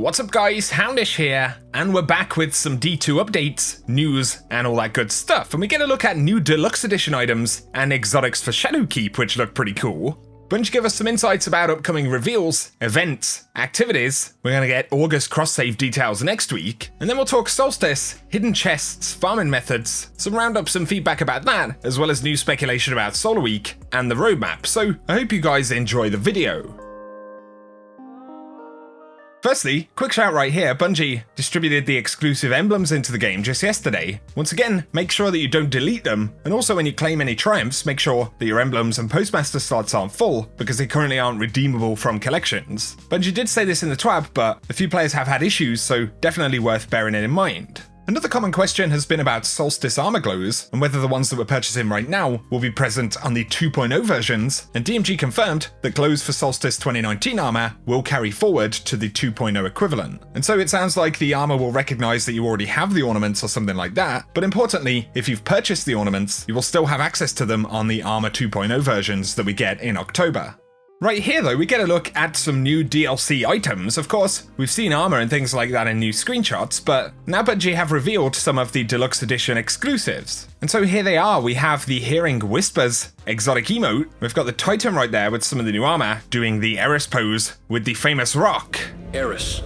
What's up guys, Houndish here, and we're back with some D2 updates, news, and all that good stuff, and we get a look at new deluxe edition items and exotics for Shadowkeep, which look pretty cool. Bunch give us some insights about upcoming reveals, events, activities. We're gonna get August cross-save details next week, and then we'll talk Solstice, hidden chests, farming methods, some roundups and feedback about that, as well as new speculation about Solar Week and the roadmap, so I hope you guys enjoy the video. Firstly, quick shout right here, Bungie distributed the exclusive emblems into the game just yesterday. Once again, make sure that you don't delete them, and also when you claim any triumphs, make sure that your emblems and postmaster slots aren't full, because they currently aren't redeemable from collections. Bungie did say this in the TWAB, but a few players have had issues, so definitely worth bearing it in mind. Another common question has been about Solstice armor glows, and whether the ones that we're purchasing right now will be present on the 2.0 versions, and DMG confirmed that glows for Solstice 2019 armor will carry forward to the 2.0 equivalent. And so it sounds like the armor will recognize that you already have the ornaments or something like that, but importantly, if you've purchased the ornaments, you will still have access to them on the armor 2.0 versions that we get in October. Right here though, we get a look at some new DLC items. Of course, we've seen armor and things like that in new screenshots, but now Bungie have revealed some of the deluxe edition exclusives. And so here they are. We have the Hearing Whispers exotic emote. We've got the Titan right there with some of the new armor doing the Eris pose with the famous rock. Eris,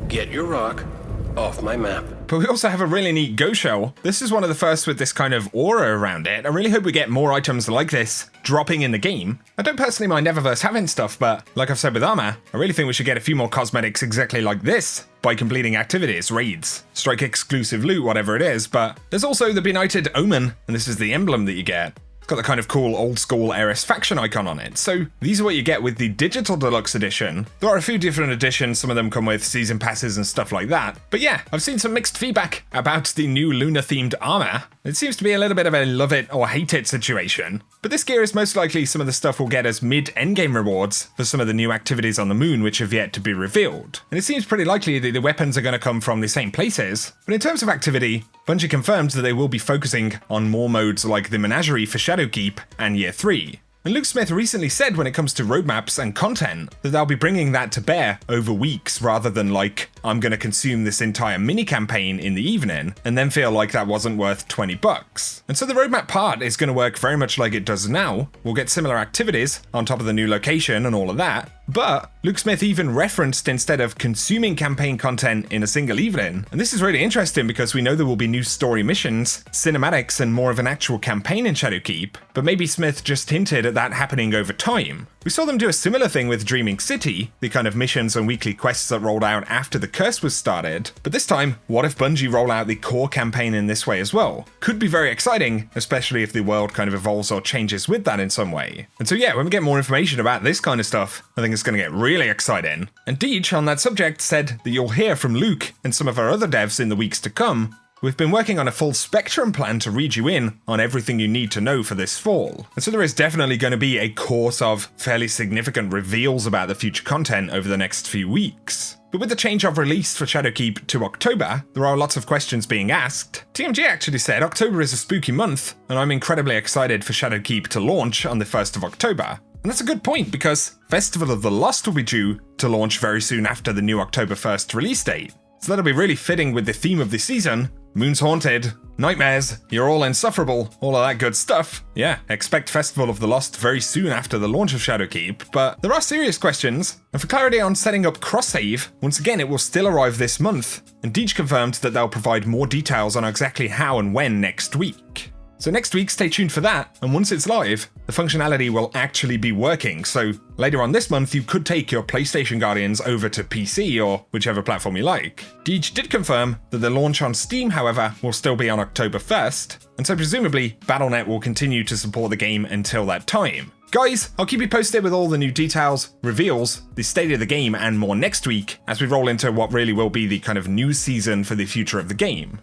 get your rock off my map. But we also have a really neat Go Shell. This is one of the first with this kind of aura around it. I really hope we get more items like this dropping in the game. I don't personally mind Eververse having stuff, but like I've said with armor, I really think we should get a few more cosmetics exactly like this by completing activities, raids, strike exclusive loot, whatever it is. But there's also the Benighted Omen, and this is the emblem that you get. It's got the kind of cool old school Eris faction icon on it. So these are what you get with the digital deluxe edition. There are a few different editions, some of them come with season passes and stuff like that. But yeah, I've seen some mixed feedback about the new lunar themed armor. It seems to be a little bit of a love it or hate it situation. But this gear is most likely some of the stuff we'll get as mid-endgame rewards for some of the new activities on the moon which have yet to be revealed. And it seems pretty likely that the weapons are going to come from the same places. But in terms of activity, Bungie confirmed that they will be focusing on more modes like the Menagerie for Shadowkeep and Year 3. And Luke Smith recently said when it comes to roadmaps and content that they'll be bringing that to bear over weeks rather than like, I'm going to consume this entire mini campaign in the evening and then feel like that wasn't worth $20. And so the roadmap part is going to work very much like it does now. We'll get similar activities on top of the new location and all of that. But Luke Smith even referenced instead of consuming campaign content in a single evening. And this is really interesting because we know there will be new story missions, cinematics, and more of an actual campaign in Shadowkeep. But maybe Smith just hinted at that happening over time. We saw them do a similar thing with Dreaming City, the kind of missions and weekly quests that rolled out after the curse was started. But this time, what if Bungie roll out the core campaign in this way as well? Could be very exciting, especially if the world kind of evolves or changes with that in some way. And so yeah, when we get more information about this kind of stuff, I think it's going to get really exciting. And Deej on that subject said that you'll hear from Luke and some of our other devs in the weeks to come. We've been working on a full spectrum plan to read you in on everything you need to know for this fall. And so there is definitely going to be a course of fairly significant reveals about the future content over the next few weeks. But with the change of release for Shadowkeep to October, there are lots of questions being asked. TMG actually said October is a spooky month, and I'm incredibly excited for Shadowkeep to launch on the 1st of October. And that's a good point because Festival of the Lost will be due to launch very soon after the new October 1st release date. So that'll be really fitting with the theme of the season. Moon's haunted, nightmares, you're all insufferable, all of that good stuff. Yeah, expect Festival of the Lost very soon after the launch of Shadowkeep, but there are serious questions. And for clarity on setting up cross-save, once again it will still arrive this month, and Deej confirmed that they'll provide more details on exactly how and when next week. So next week, stay tuned for that, and once it's live, the functionality will actually be working, so later on this month you could take your PlayStation Guardians over to PC or whichever platform you like. Deej did confirm that the launch on Steam, however, will still be on October 1st, and so presumably Battle.net will continue to support the game until that time. Guys, I'll keep you posted with all the new details, reveals, the state of the game, and more next week as we roll into what really will be the kind of new season for the future of the game.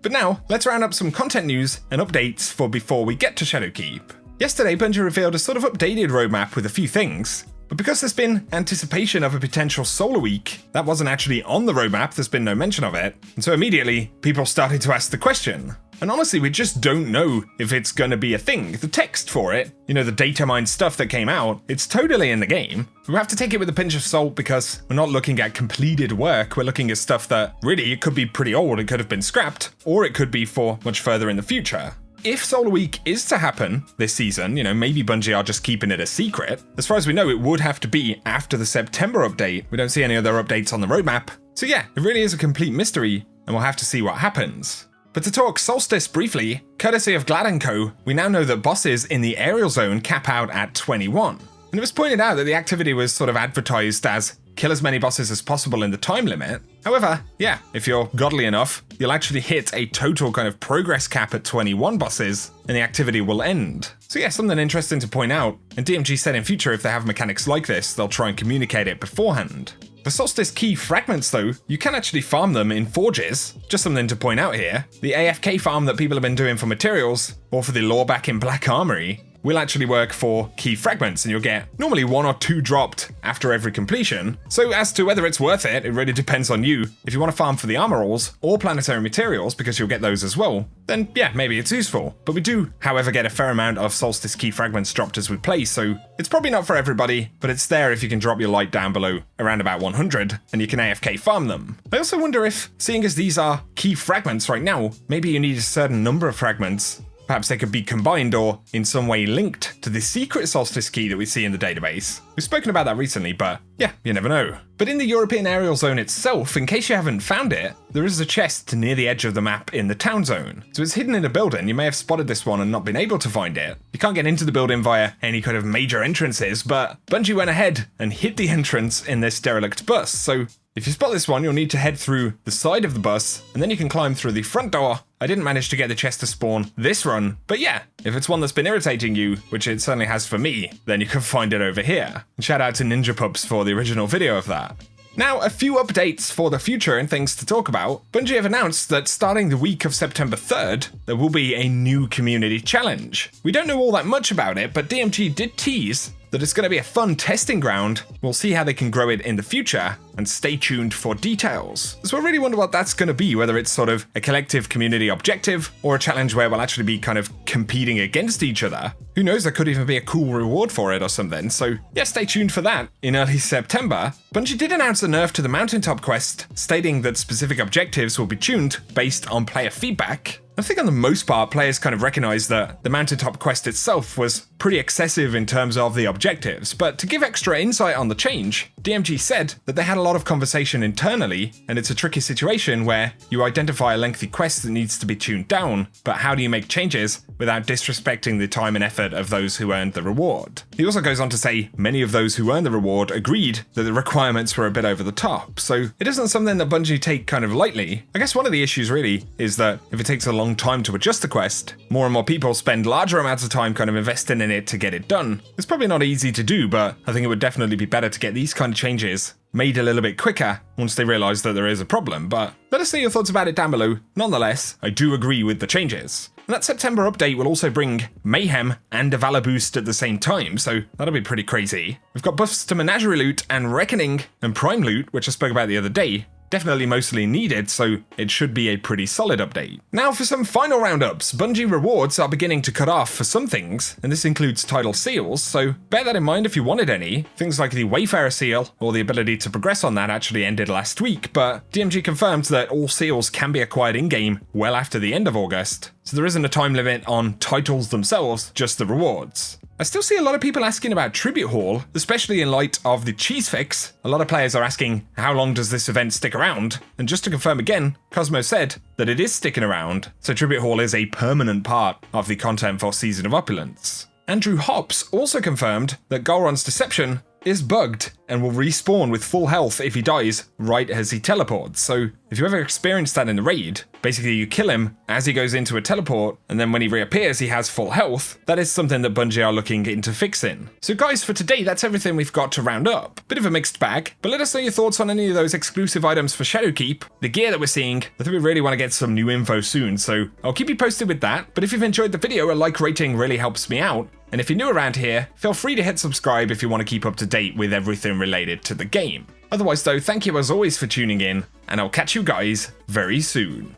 But now, let's round up some content news and updates for before we get to Shadowkeep. Yesterday, Bungie revealed a sort of updated roadmap with a few things, but because there's been anticipation of a potential Solar Week, that wasn't actually on the roadmap, there's been no mention of it, and so immediately, people started to ask the question, And honestly, we just don't know if it's going to be a thing. The text for it, you know, the data mine stuff that came out, it's totally in the game. We have to take it with a pinch of salt because we're not looking at completed work. We're looking at stuff that really, it could be pretty old. It could have been scrapped, or it could be for much further in the future. If Solar Week is to happen this season, you know, maybe Bungie are just keeping it a secret. As far as we know, it would have to be after the September update. We don't see any other updates on the roadmap. So yeah, it really is a complete mystery, and we'll have to see what happens. But to talk Solstice briefly, courtesy of Glad & Co., we now know that bosses in the aerial zone cap out at 21. And it was pointed out that the activity was sort of advertised as kill as many bosses as possible in the time limit. However, yeah, if you're godly enough, you'll actually hit a total kind of progress cap at 21 bosses, and the activity will end. So yeah, something interesting to point out, and DMG said in future if they have mechanics like this, they'll try and communicate it beforehand. For Solstice key fragments though, you can actually farm them in forges. Just something to point out here. The AFK farm that people have been doing for materials, or for the lore back in Black Armory, will actually work for key fragments, and you'll get normally 1 or 2 dropped after every completion. So as to whether it's worth it, it really depends on you. If you want to farm for the armor rolls or planetary materials, because you'll get those as well, then yeah, maybe it's useful. But we do, however, get a fair amount of Solstice key fragments dropped as we play, so it's probably not for everybody, but it's there if you can drop your light down below around about 100, and you can AFK farm them. I also wonder if, seeing as these are key fragments right now, maybe you need a certain number of fragments. Perhaps they could be combined or in some way linked to the secret Solstice key that we see in the database. We've spoken about that recently, but yeah, you never know. But in the European aerial zone itself, in case you haven't found it, there is a chest near the edge of the map in the town zone. So it's hidden in a building. You may have spotted this one and not been able to find it. You can't get into the building via any kind of major entrances, but Bungie went ahead and hid the entrance in this derelict bus. So if you spot this one, you'll need to head through the side of the bus, and then you can climb through the front door. I didn't manage to get the chest to spawn this run, but yeah, if it's one that's been irritating you, which it certainly has for me, then you can find it over here. And shout out to Ninja Pups for the original video of that. Now, a few updates for the future and things to talk about. Bungie have announced that starting the week of September 3rd, there will be a new community challenge. We don't know all that much about it, but DMG did tease that it's going to be a fun testing ground. We'll see how they can grow it in the future, and stay tuned for details. So I really wonder what that's going to be, whether it's sort of a collective community objective, or a challenge where we'll actually be kind of competing against each other. Who knows, there could even be a cool reward for it or something, so yeah, stay tuned for that. In early September, Bungie did announce a nerf to the Mountaintop quest, stating that specific objectives will be tuned based on player feedback. I think on the most part, players kind of recognized that the Mountaintop quest itself was pretty excessive in terms of the objectives, but to give extra insight on the change, DMG said that they had a lot of conversation internally, and it's a tricky situation where you identify a lengthy quest that needs to be tuned down, but how do you make changes without disrespecting the time and effort of those who earned the reward? He also goes on to say many of those who earned the reward agreed that the requirements were a bit over the top, so it isn't something that Bungie take kind of lightly. I guess one of the issues really is that if it takes a long time to adjust the quest, more and more people spend larger amounts of time kind of investing in it to get it done. It's probably not easy to do, but I think it would definitely be better to get these kind of changes made a little bit quicker once they realize that there is a problem. But let us know your thoughts about it down below. Nonetheless, I do agree with the changes. And that September update will also bring Mayhem and a Valor boost at the same time, so that'll be pretty crazy. We've got buffs to Menagerie loot and Reckoning and Prime loot, which I spoke about the other day. Definitely mostly needed, so it should be a pretty solid update. Now for some final roundups. Bungie rewards are beginning to cut off for some things, and this includes title seals, so bear that in mind if you wanted any. Things like the Wayfarer seal, or the ability to progress on that, actually ended last week, but DMG confirmed that all seals can be acquired in-game well after the end of August, so there isn't a time limit on titles themselves, just the rewards. I still see a lot of people asking about Tribute Hall, especially in light of the cheese fix. A lot of players are asking, how long does this event stick around? And just to confirm again, Cosmo said that it is sticking around, so Tribute Hall is a permanent part of the content for Season of Opulence. Andrew Hops also confirmed that Golron's Deception is bugged and will respawn with full health if he dies right as he teleports. So if you ever experienced that in the raid, basically you kill him as he goes into a teleport, and then when he reappears he has full health. That is something that Bungie are looking into fixing. So guys, for today that's everything we've got to round up. Bit of a mixed bag, but let us know your thoughts on any of those exclusive items for Shadowkeep, the gear that we're seeing. I think we really want to get some new info soon, so I'll keep you posted with that. But if you've enjoyed the video, a like rating really helps me out. And if you're new around here, feel free to hit subscribe if you want to keep up to date with everything related to the game. Otherwise though, thank you as always for tuning in, and I'll catch you guys very soon.